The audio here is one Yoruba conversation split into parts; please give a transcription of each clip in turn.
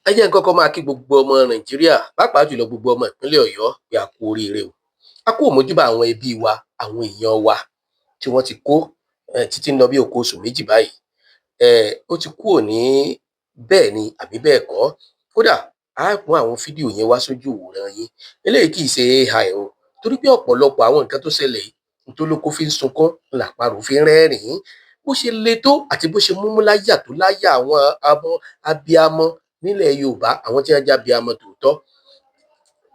ẹ jẹ́ n kọ́kọ́ máa kí gbogbo ọmọ Nàìjíríà pàápàá jùlọ gbogbo ọmọ ìpínlẹ̀ Ọ̀yọ́ pé a kú oríire o. A kú òmójúbà àwọn ẹbí wa, àwọn èèyàn wa tí wọ́n ti kó títí ń lọ bí oko oṣù méjì báyìí. Ó ti kúrò ní bẹ́ẹ̀ ni àbí bẹ́ẹ̀ kọ́. Kódà á mú àwọn fídíò yẹn wá sójú ìwòran yín. Eléyìí kì í ṣe AI o, torí pé ọ̀pọ̀lọpọ̀ àwọn nǹkan tó ṣẹlẹ̀ yìí n tólóko fi ń sunkún làparò fi ń rẹ́rìn-ín. Bó ṣe le tó àti bó ṣe múmú láyà tó láyà àwọn abiyamọ nílẹ̀ Yorùbá, àwọn tí wọ́n jẹ́ abiyamọ tòótọ́.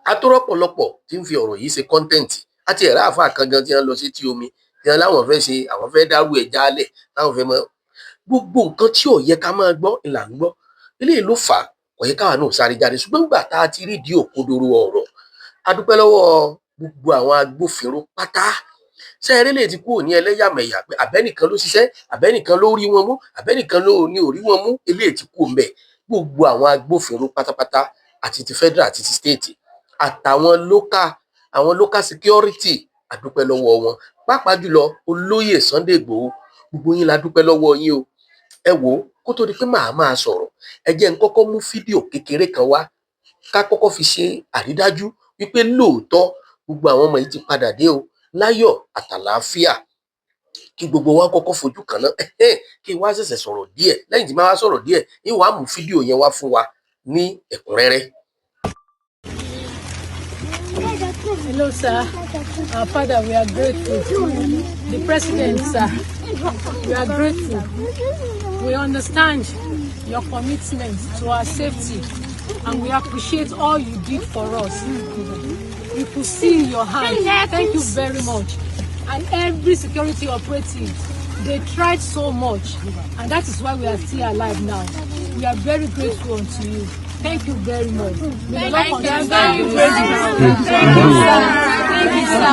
A tó rọ́pọ̀lọpọ̀ tí ń fi ọ̀rọ̀ yìí ṣe kọ́ńtẹ́ǹtì. Àti ẹ̀rá àfáà kan gan tí wọ́n lọ sétí omi tí wọ́n láwọn fẹ́ ṣe àwọn fẹ́ dárú ẹ̀ jálẹ̀ táwọn fẹ́ mọ gbogbo nǹkan tí ò yẹ ká máa gbọ́ là ń gbọ́. Eléyìí ló fà á kò yẹ káwa náà sáré jáde, ṣùgbọ́n nígbà tá a ti rídìí òkodoro ọ̀rọ̀, a dúpẹ́ lọ́wọ́ gbogbo àwọn agbófinró pátá. Ṣé ẹ rí eléyìí ti kúrò ní ẹlẹ́yàmẹ̀yà pé àbẹ́nìkan ló ṣiṣẹ́, àbẹ́nìkan ló rí wọn mú, àbẹ́nìkan ló ní ò rí wọn mú, eléyìí ti kúrò ńbẹ̀. Gbogbo àwọn agbófinró pátápátá àti ti federal àti ti state àtàwọn local security, a dúpẹ́ lọ́wọ́ wọn. Pàápàá jùlọ olóyè Sunday Igboho, gbogbo yín la dúpẹ́ lọ́wọ́ yín o. Ẹ wò ó, kó tó di pé màá máa sọ̀rọ̀, ẹ jẹ́ n kọ́kọ́ mú fídíò kékeré kan wá ká kọ́kọ́ fi ṣe àrídájú wípé lóòótọ́ gbogbo àwọn ọmọ yìí ti padà dé o láyọ̀ àtàlàáfíà. Kí gbogbo wa kọ́kọ́ fojú kan náà kí n wá ṣẹ̀ṣẹ̀ sọ̀rọ̀ díẹ̀. Lẹ́yìn tí màá wá sọ̀rọ̀ díẹ̀, n wá mú fídíò yẹn wá fún wa ní ẹ̀kúnrẹ́rẹ́. Hello, sir. Our father, we are grateful. The president, sir, we are grateful. We understand your commitment to our safety, and we appreciate all you did for us. We could see your hand. Thank you very much. And every security operative, they tried so much, and that is why we are still alive now. We are very grateful unto you. Thank you very much. May the Lord continue to be with you. Thank you, sir.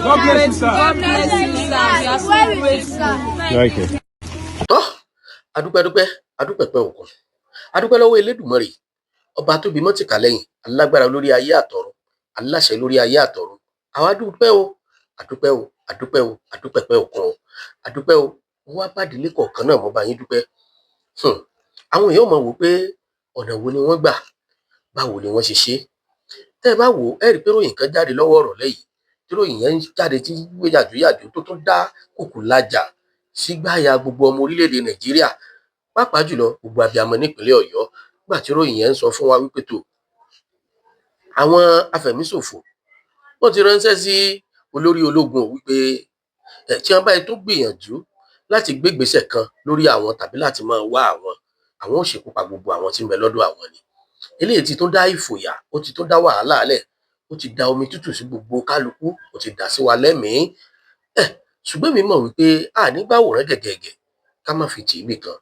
God bless you, sir. God bless you, sir. We are so grateful. Thank you. Tọ́ adúpẹ́ òkun. Adúpẹ́ lọ́wọ́ Elédùmarè, ọba tó bímọ tìkà lẹ́yìn, alágbára lórí ayé àtọ̀run, aláṣẹ lórí ayé àtọ̀run. Àwa dúpẹ́ o, adúpẹ́ o, adúpẹ́ o, adúpẹ́pẹ́ òkun o, adúpẹ́ o. Mo wá bádìílé kọ̀ọ̀kan náà mo bá yín dúpẹ́. Àwọn èèyàn mọ̀ wò pé ọ̀nà wo ni wọ́n gbà, báwo ni wọ́n ṣe ṣe. Tẹ́ ẹ bá wò ó, ẹ rí i pé ròyìn kan jáde lọ́wọ́ ọ̀rọ̀ lẹ́yìn, tí ròyìn yẹn ń jáde tí gbé yàjóyàjó tó tún dá kùkù lajà sígbáyà gbogbo ọmọ orílẹ̀-èdè Nàìjíríà, pàápàá jùlọ gbogbo abiyamọ nípínlẹ̀ Ọ̀yọ́. Nígbà tí ròyìn yẹn ń sọ fún wa wípé tó àwọn afẹ̀míṣòfò wọ́n ti ránṣẹ́ sí olórí ológun wípé tí wọ́n báyìí tó gbìyànjú láti gbé ìgbésẹ̀ kan lórí àwọn tàbí láti máa wá àwọn ò ṣekú pa gbogbo àwọn tí ń bẹ lọ́dọ̀ àwọn ni. Eléyìí ti tún dá ìfòyà, ó ti tún dá wàhálà lẹ̀, ó ti da omi tútù sí gbogbo kálukú, ó ti dà sí wa lẹ́mìí. Ṣùgbọ́n mi mọ̀ wípé àní gbàwòrán gẹ̀gẹ̀gẹ̀ ká má fi tì í bì kan.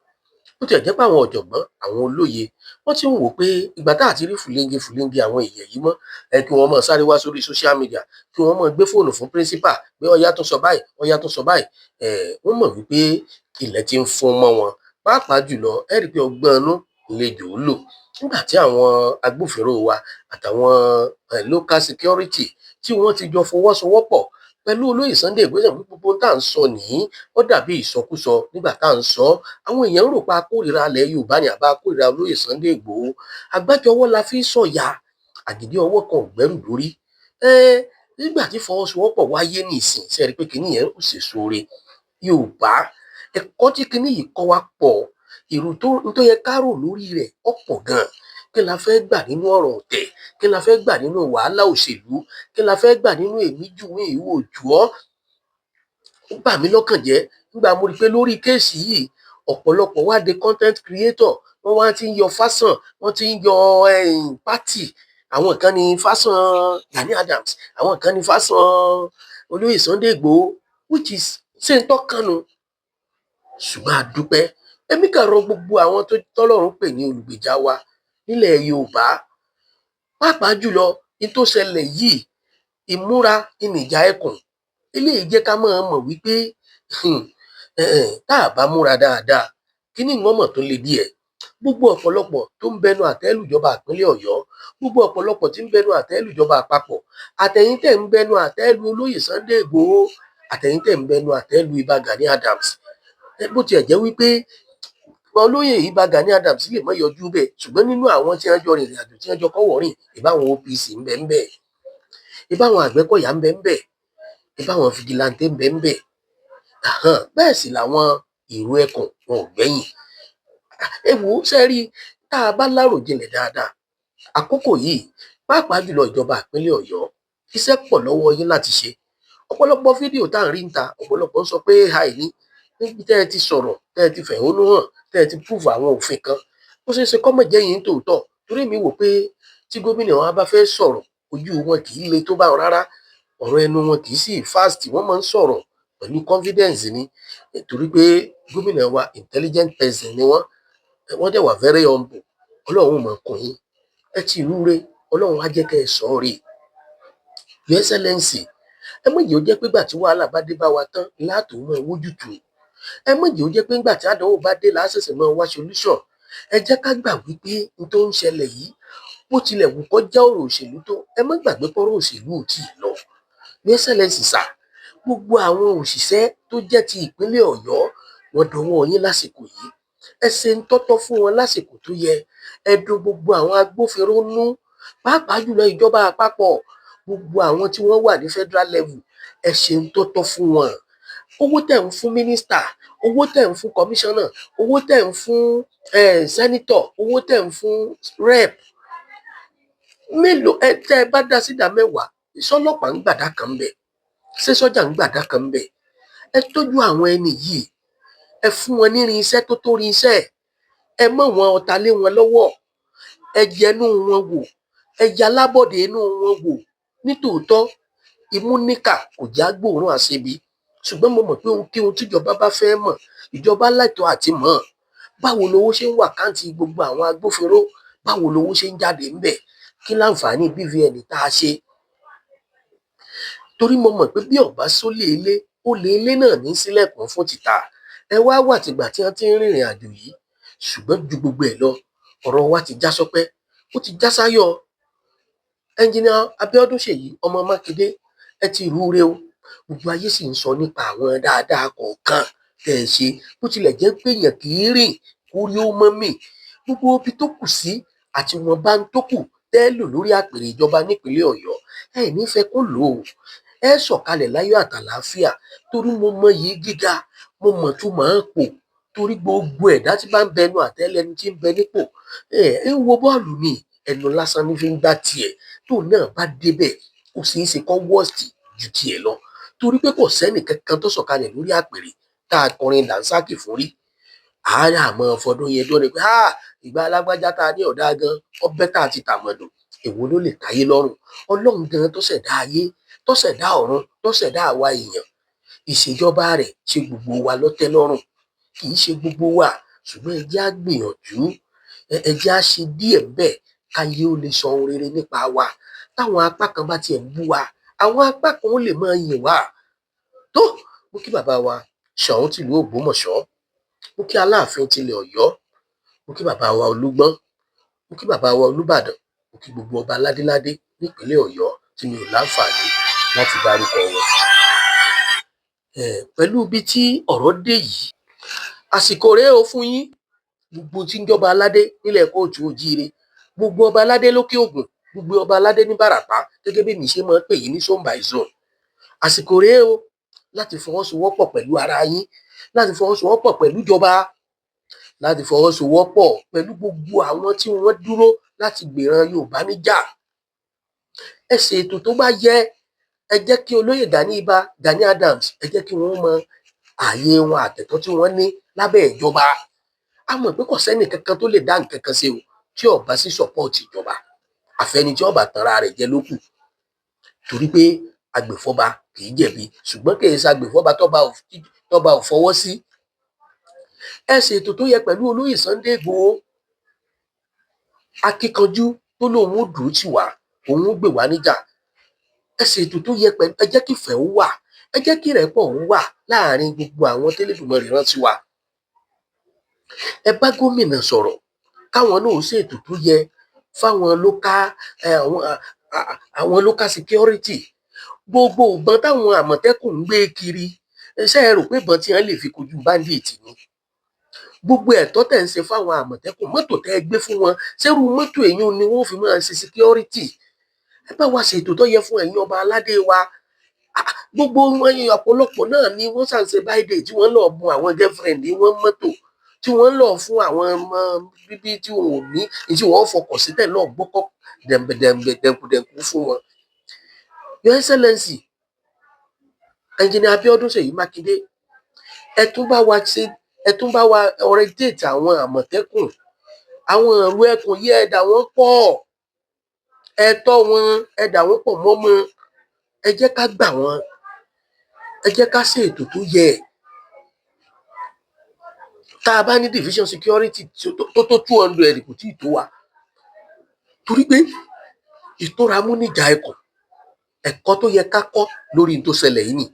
Ó tiẹ̀ jẹ́ pé àwọn ọ̀jọ̀gbọ́n, àwọn olóye, wọ́n ti ń wò pé ìgbà tá àti rí fùlẹ́ńgẹ àwọn èèyàn yìí mọ́, kí wọ́n máa sáré wá sórí social media, kí wọ́n máa gbé fóònù fún principal pé ọ̀yá tó sọ báyìí, ọ̀yá tó sọ báyìí. Wọ́n mọ̀ wípé ilẹ̀ ti ń fún mọ́ wọn. Pàápàá jùlọ ẹ rí i pé ọgbọ́n inú lejò ó lò. Nígbà tí àwọn agbófinró wa àtàwọn local security tí wọ́n ti jọ fọwọ́sowọ́pọ̀ pẹ̀lú olóyè Sunday Igboho, gbogbo tá à ń sọ nìyí ó dàbí ìsọkúsọ nígbà tá à ń sọ. Àwọn èèyàn rò pa kórìíra ilẹ̀ Yorùbá ni àbá kórìíra olóyè Sunday Igboho. Àgbájọwọ́ la fi ń sọ̀yà, àgìdí ọwọ́ kan ò gbẹ́rù lórí. Nígbà tí fọwọ́sowọ́pọ̀ wáyé ní ìsìn, ṣe rí i pé kinní yẹn ó ṣe sóore. Yorùbá, ẹ̀kọ́ tí kinní yìí kọ́ wa pọ̀, èrò tó yẹ ká rò lórí rẹ̀ ọ̀pọ̀ gan-an. Kí la fẹ́ gbà nínú ọ̀rọ̀ ọ̀tẹ̀? Kí la fẹ́ gbà nínú wàhálà òṣèlú? Kí la fẹ́ gbà nínú èmi jù mí ìwọ jù ọ́? Ó bà mí lọ́kàn jẹ́ nígbà mo rí i pé lórí kéèsì yìí ọ̀pọ̀lọpọ̀ wá di content creator, wọ́n wá ti ń yọ Fásàn, wọ́n ti ń yọ pátì. Àwọn kan ní Fásàn Gani Adams, àwọn kan ní Fásàn olóyè Sunday Igboho, which is ṣé ń tọ́kànnù. Ṣùgbọ́n a dúpẹ́. Èmi kàn rọ gbogbo àwọn tọ́lọ́run pè ní olùgbèjà wa nílẹ̀ Yorùbá, pàápàá jùlọ ní tó ṣẹlẹ̀ yìí, ìmúra ìnìjà ẹkùn. Eléyìí jẹ́ ká máa mọ̀ wípé tá a bá múra dáadáa, kíní wọ́n mọ̀ tó le díẹ̀. Gbogbo ọ̀pọ̀lọpọ̀ tó ń bẹnu àtẹ́lù ìjọba ìpínlẹ̀ Ọ̀yọ́, gbogbo ọ̀pọ̀lọpọ̀ tí ń bẹnu àtẹ́lù ìjọba àpapọ̀, àtẹ̀yin tẹ̀ ń bẹnu àtẹ́lù olóyè Sunday Igboho, àtẹ̀yin tẹ̀ ń bẹnu àtẹ́lù Ìbà Gani Adams. Bó tiẹ̀ jẹ́ wípé olóyè Ìbà Gani Adams lè mọ yọjú bẹ́ẹ̀ ṣùgbọ́n nínú àwọn tí wọ́n jọ rìnrìn àjò tí wọ́n jọ kọ́wọ́ rìn ìbáwọn OPC ń bẹ ń bẹ, ìbáwọn Àgbẹ̀kọ̀yà ń bẹ ń bẹ, ìbáwọn fìjìláńtẹ́ ń bẹ ń bẹ. Bẹ́ẹ̀ sì làwọn èrò ẹkùn wọn ò gbẹ́yìn. ẹ wò ó sẹ́rí tá a bá láròjinlẹ̀ dáadáa àkókò yìí pàápàá jùlọ ìjọba ìpínlẹ̀ Ọ̀yọ́ iṣẹ́ pọ̀ lọ́wọ́ yín láti ṣe. Ọ̀pọ̀lọpọ̀ fídíò tá à ń rí ń ta ọ̀pọ̀lọpọ̀ ń sọ pé AI ní níbi tẹ́ ẹ ti sọ̀rọ̀ tẹ́ ẹ ti fẹ̀hónú hàn tẹ́ ẹ ti prove àwọn òfin kan ó ṣeé ṣe kọ́mọ̀ jẹ́ yín tòótọ́ torí mi wò pé tí gómìnà wa bá fẹ́ sọ̀rọ̀ ojú wọn kì í le tó bá wọn rárá, ọ̀rọ̀ ẹnu wọn kì í sì fast, wọ́n máa ń sọ̀rọ̀ pẹ̀lú confidence ni torí pé gómìnà wa intelligent person ni wọ́n dẹ̀ wà very humble. Ọlọ́run mọ̀ kún yín, ẹ ti rúre, Ọlọ́run á jẹ́ kẹ́ ẹ sọ ọ́ rè. Your Excellency, ẹ má jẹ́ ó jẹ́ pé ìgbà tí wàhálà bá dé bá wa tán láàtò mọ́ wójútùú, ẹ má jẹ́ ó jẹ́ pé ìgbà tí àdánwò bá dé láṣẹ̀ṣẹ̀ mọ́ wá solution. Ẹ jẹ́ ká gbà wípé n tó ń ṣẹlẹ̀ yìí bó tilẹ̀ wù kó jẹ́ ọ̀rọ̀ òṣèlú tó, ẹ má gbàgbé pọ́rọ̀ òṣèlú ò tí ì lọ. Your Excellency sà, gbogbo àwọn òṣìṣẹ́ tó jẹ́ ti ìpínlẹ̀ Ọ̀yọ́ wọ́n dọwọ́ yín lásìkò yìí, ẹ ṣe ń tọ́tọ́ fún wọn lásìkò tó yẹ, ẹ dùn gbogbo àwọn agbófinró nú pàápàá jùlọ ìjọba àpapọ̀, gbogbo àwọn tí wọ́n wà ní federal level ẹ ṣe ń tọ́tọ́ fún wọn. Owó tẹ̀ ń fún mínísítà, owó tẹ̀ ń fún kọmíṣánná, owó tẹ̀ ń fún sẹ́nítọ̀, owó tẹ̀ ń fún rep, mélòó tẹ́ ẹ bá dá sídà mẹ́wàá sọ́lọ́pàá ń gbàdá kan bẹ̀, ṣé sọ́jà ń gbàdá kan bẹ̀? Ẹ tọ́jú àwọn ẹni yìí, ẹ fún wọn nírin iṣẹ́ tó tó rin iṣẹ́, ẹ mọ̀ wọn ọ̀tá lé wọn lọ́wọ́, ẹ jẹnú wọn wò, ẹ ya lábọ̀dé inú wọn wò. Nítòótọ́ imú níkà kò já gbòòrùn àṣebi ṣùgbọ́n mo mọ̀ pé ohun tíjọba bá fẹ́ mọ̀ ìjọba lẹ́tọ̀ọ́ àti mọ̀. Báwo lowó ṣe ń wà káǹtì gbogbo àwọn agbófinró, báwo lowó ṣe ń jáde ńbẹ̀, kí láǹfààní BVN tá a ṣe? Torí mo mọ̀ pé bí ọ̀bá sólè ilé olè ilé náà ní sílẹ̀kùn fún títà. Ẹ wá wà tìgbà tí wọ́n ti ń rìnrìn àjò yìí ṣùgbọ́n ju gbogbo ẹ̀ lọ ọ̀rọ̀ wa ti já sọpẹ́, ó ti já sáyọ̀. Ẹnjìnìà Abíọ́dún Ṣèyí ọmọ Mákindé, ẹ ti rúure o, gbogbo ayé sì ń sọ nípa àwọn dáadáa kọ̀ọ̀kan tẹ́ ẹ ṣe bó tilẹ̀ jẹ́ pé èèyàn kì í rìn kórí ó mọ́ mì. Gbogbo ibi tó kù sí àti wọn bá ń tó kù tẹ́ ẹ lò lórí àpèrè ìjọba nípínlẹ̀ Ọ̀yọ́ ẹ nífẹ̀ẹ́ kó lò ó, ẹ sọ̀kalẹ̀ láyọ̀ àtàlàáfíà torí mo mọ yìí gíga, mo mọ̀ tó máa ń pò torí gbogbo ẹ̀dá tí bá ń bẹnu àtẹ́lẹnu tí ń bẹ nípò ń wo bọ́ọ̀lù ni ẹnu lásán ní fi ń gbá tiẹ̀ tó náà bá débẹ̀ kò sì í ṣe kọ́ wọ́ọ̀sì ju tiẹ̀ lọ torí pé kò sẹ́nì kankan tó sọ̀kalẹ̀ lórí àpèrè tá a kọrin dànsákì fún rí. Àárẹ̀ àmọ́ fọdún yẹn dún ni pé ìgbà alágbájá tá a ní ọ̀dà gan ọbẹ̀ tá a ti tàmọ̀dò èwo ló lè káyé lọ́rùn. Ọlọ́run gan tó ṣẹ̀dá ayé tó ṣẹ̀dá ọ̀run tó ṣẹ̀dá àwa èèyàn, ìṣèjọba rẹ̀ ṣe gbogbo wa lọ́tẹ́ lọ́rùn, kì í ṣe gbogbo wa ṣùgbọ́n ẹ jẹ́ á gbìyànjú, ẹ jẹ́ á ṣe díẹ̀ bẹ́ẹ̀ káyé ó lè sọ ohun rere nípa wa. Táwọn apá kan bá tiẹ̀ ń bú wa àwọn apá kan ó lè máa yìn wá. Tó mo kí bàbá wa Ṣọ̀ún tìlú Ògbómọ̀ṣọ́, mo kí Aláàfin tilẹ̀ Ọ̀yọ́, mo kí bàbá wa Olúgbọ́n, mo kí bàbá wa Olúbàdàn, mo kí gbogbo ọba ládéládé nípínlẹ̀ Ọ̀yọ́ tí mi ò láǹfààní láti dárúkọ wọn. Pẹ̀lú ibi tí ọ̀rọ̀ dé yìí àsìkò rèé o fún yín gbogbo tí ń jọba aládé nílẹ̀ Kóòtù Òjíire, gbogbo ọba aládé lókè Ògùn, gbogbo ọba aládé ní Bàràpá gẹ́gẹ́ bí mi ṣe máa ń pè yín ní zone by zone. Àsìkò rèé o láti fọwọ́sowọ́pọ̀ pẹ̀lú ara yín, láti fọwọ́sowọ́pọ̀ pẹ̀lú ìjọba, láti fọwọ́sowọ́pọ̀ pẹ̀lú gbogbo àwọn tí wọ́n dúró láti gbèran Yorùbá níjà. Ẹ ṣe ètò tó bá yẹ, ẹ jẹ́ kí olóyè Gani Adams ẹ jẹ́ kí wọ́n mọ ààyè wọn àtẹ̀tọ́ tí wọ́n ní lábẹ́ ìjọba. A mọ̀ pé kò sẹ́nì kankan tó lè dá nǹkan kan ṣe o tí ó bá sí sọ́pọ́ọ̀tì ìjọba, àfẹni tí ó bá tanra rẹ̀ jẹ lókù torí pé agbèfọ́ba kì í jẹ̀bi ṣùgbọ́n kì í ṣe agbèfọ́ba tọ́ba ò fọwọ́ sí. Ẹ ṣe ètò tó yẹ pẹ̀lú olóyè Sunday Igboho, akíkanjú tó lóun ó dúró tì wá, òun ó gbè wá níjà. Ẹ ṣe ètò tó yẹ pẹ̀lú, ẹ jẹ́ kí ìfẹ́ ó wà, ẹ jẹ́ kí ìrẹ́pọ̀ ó wà láàrin gbogbo àwọn tẹ́lẹ̀dùmarè rán sí wa. Ẹ bá gómìnà sọ̀rọ̀ káwọn náà ṣe ètò tó yẹ fáwọn àwọn local security. Gbogbo ìbọn táwọn Àmọ̀tẹ́kùn ń gbé kiri ṣé ẹ rò pé ìbọn tí wọ́n lè fi kojú bandit ni? gbogbo ẹ̀tọ́ tẹ́ ń ṣe fáwọn àmọ̀tẹ́kùn mọ́tò tẹ́ ẹ gbé fún wọn ṣérú mọ́tò èyí ni wọ́n fi máa ṣe security ẹ bá wa ṣètò tó yẹ fún ẹ̀yin ọba aládé wa gbogbo wọn ọ̀pọ̀lọpọ̀ náà ni wọ́n ṣàǹṣe báyìí tí wọ́n lọ bùn àwọn girlfriend wọn mọ́tò tí wọ́n lọ fún àwọn ọmọ bíbí tí wọn ò ní tí wọ́n fọkàn sí tẹ̀ náà gbọ́kọ́ dẹ̀nkùdẹ̀nkù fún wọn. Your Excellency Engineer Abiodun Seyi Makinde ẹ tún bá wa orientate àwọn àmọ̀tẹ́kùn àwọn ìlú ẹkùn yìí ẹ̀dà wọn pọ̀ ẹ̀tọ́ wọn ẹ̀dà wọn pọ̀ mọ́mọ́ ẹ jẹ́ ká gbà wọ́n ẹ jẹ́ ká ṣe ètò tó yẹ tá a bá ní division security tó 200 kò tí ì tó wa torí pé ìtura mú níjà ẹ̀kọ́ tó yẹ ká kọ́ lórí tó ṣẹlẹ̀ yìí ni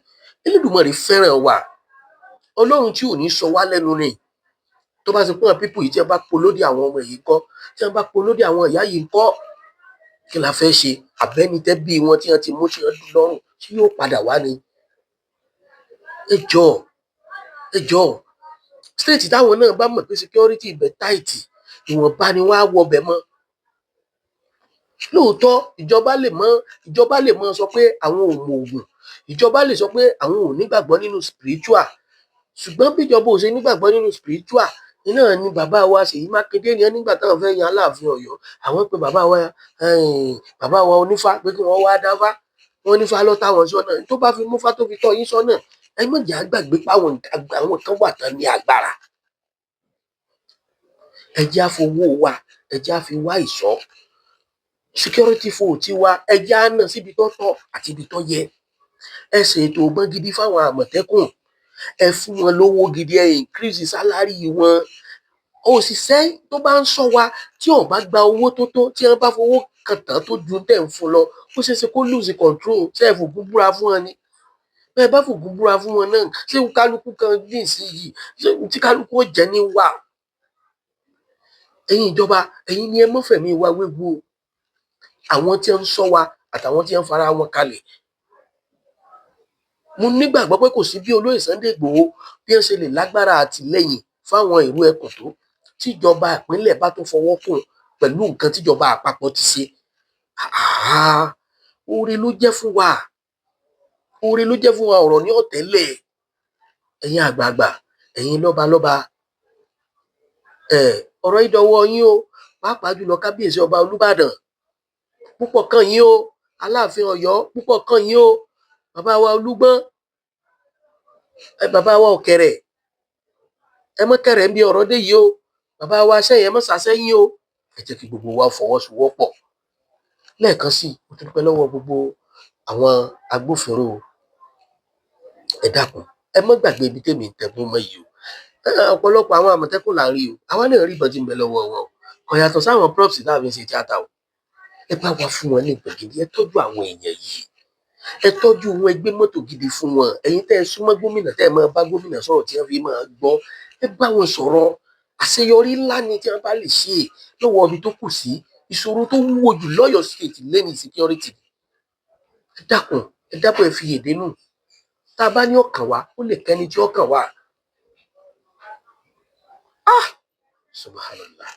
Elédùmarè fẹ́ràn wa Ọlọ́run tí ò ní sọ wá lẹ́nu ni tó bá ṣe pé àwọn pípù yìí tí wọ́n bá polódì àwọn ọmọ yìí kọ́ tí wọ́n bá polódì àwọn ìyá yìí kọ́ kí la fẹ́ ṣe àbẹ́nitẹ́ bí wọn tí wọ́n ti mú sí ọdún lọ́rùn tí yóò padà wá ni ẹ jọ̀ọ́ state táwọn náà bá mọ̀ pé security ibẹ̀ tight ìwọ̀nba ni wọ́n á wọ ọbẹ̀ mọ́ lóòótọ́ ìjọba lè mọ sọ pé àwọn ò mọ òògùn ìjọba lè sọ pé àwọn ò nígbàgbọ́ nínú spiritual ṣùgbọ́n bí ìjọba ò ṣe nígbàgbọ́ nínú spiritual iná ni bàbá wa Ṣèyí Mákindé ni nígbà táwọn fẹ́ yan Aláàfin Ọ̀yọ́ àwọn pé bàbá wa onífá pé kí wọ́n wá dáfá wọn nífá lọ táwọn sọ́nà tó bá fi múfá tó fi tọ́ yín sọ́nà ẹ má jẹ́ àgbàgbé páwọn kan wà tán ní agbára ẹ jẹ́ àfowó wa ẹ jẹ́ àfi wá ìṣọ́ security fún tiwa ẹ jẹ́ àná síbi tó tọ́ àti ibi tó yẹ ẹ ṣètò ọgbọ́n gidi fáwọn àmọ̀tẹ́kùn ẹ fún wọn lówó gidi ẹ increase salary wọn òṣìṣẹ́ tó bá ń ṣọ́ wa tí ò bá gba owó tó tó tí wọ́n bá fowó kan tán tó ju tẹ̀ ń fún lọ ó ṣeé ṣe kó lose control ṣe é fògùn búra fún wọn ni bẹ́ẹ̀ bá fògùn búra fún wọn náà ṣé kálukú kan dín sí yìí ṣé tí kálukú ó jẹ́ ní wà ẹ̀yin ìjọba ẹ̀yin ni ẹ mọ́ fẹ̀mí wa wéwu o àwọn tí ń ṣọ́ wa àtàwọn tí ń fara wọn kalẹ̀ mo nígbàgbọ́ pé kò sí bí olóyè Sunday Igboho bí wọ́n ṣe lè lágbára àtìlẹ́yìn fáwọn ìlú ẹkùn tó tíjọba ìpínlẹ̀ bá tó fọwọ́ kùn pẹ̀lú nǹkan tíjọba àpapọ̀ ti ṣe oore ló jẹ́ fún wa ọ̀rọ̀ ní ọ̀tẹ́lẹ̀ ẹ̀yin àgbààgbà ẹ̀yin lọ́balọ́ba ọ̀rọ̀ ìdọ̀wọ́ yín o pàápàá jùlọ kábíyèsí ọba Olúbàdàn púpọ̀ kàn yín o Aláàfin Ọ̀yọ́ púpọ̀ kàn yín o bàbá wa Olúgbọ́n bàbá wa Ọ̀kẹ̀rẹ̀ ẹ mọ́ kẹ̀rẹ̀ ń bí ọ̀rọ̀ dé yìí o bàbá wa Ṣẹ̀yìn ẹ mọ́ sàṣẹ́yìn o ẹ jẹ́ kí gbogbo wa fọwọ́sowọ́pọ̀ lẹ́ẹ̀kan sí mo tún dúpẹ́ lọ́wọ́ gbogbo àwọn agbófinró ẹ dákun ẹ mọ́ gbàgbé ibi tèmi ń tẹ̀gbọ́n mọ́ yìí o ọ̀pọ̀lọpọ̀ àwọn àmọ̀tẹ́kùn là ń rí o àwa náà rí ìbọn tí ń bẹ lọ́wọ́ wọn kò yàtọ̀ sáwọn props náà fi ń ṣe tíátà o ẹ bá wa fún wọn ní ìpè gidi ẹ tọ́jú àwọn èèyàn yìí ẹ tọ́jú wọn ẹ gbé mọ́tò gidi fún wọn ẹ̀yin tẹ́ ẹ súnmọ́ gómìnà tẹ́ ẹ máa bá gómìnà sọ̀rọ̀ tí wọ́n fi máa gbọ́ ẹ bá wọn sọ̀rọ̀ àṣeyọrí ńlá ni tí wọ́n bá lè ṣe lọ́wọ́ ibi tó kù sí ìṣòro tó wúwo jù lọ́yọ̀ state lẹ́nu security ẹ dákun ẹ fi èdè nù tá a bá ní ọkàn wa ó lè kẹ́ni tí ọkàn wa subhanallah.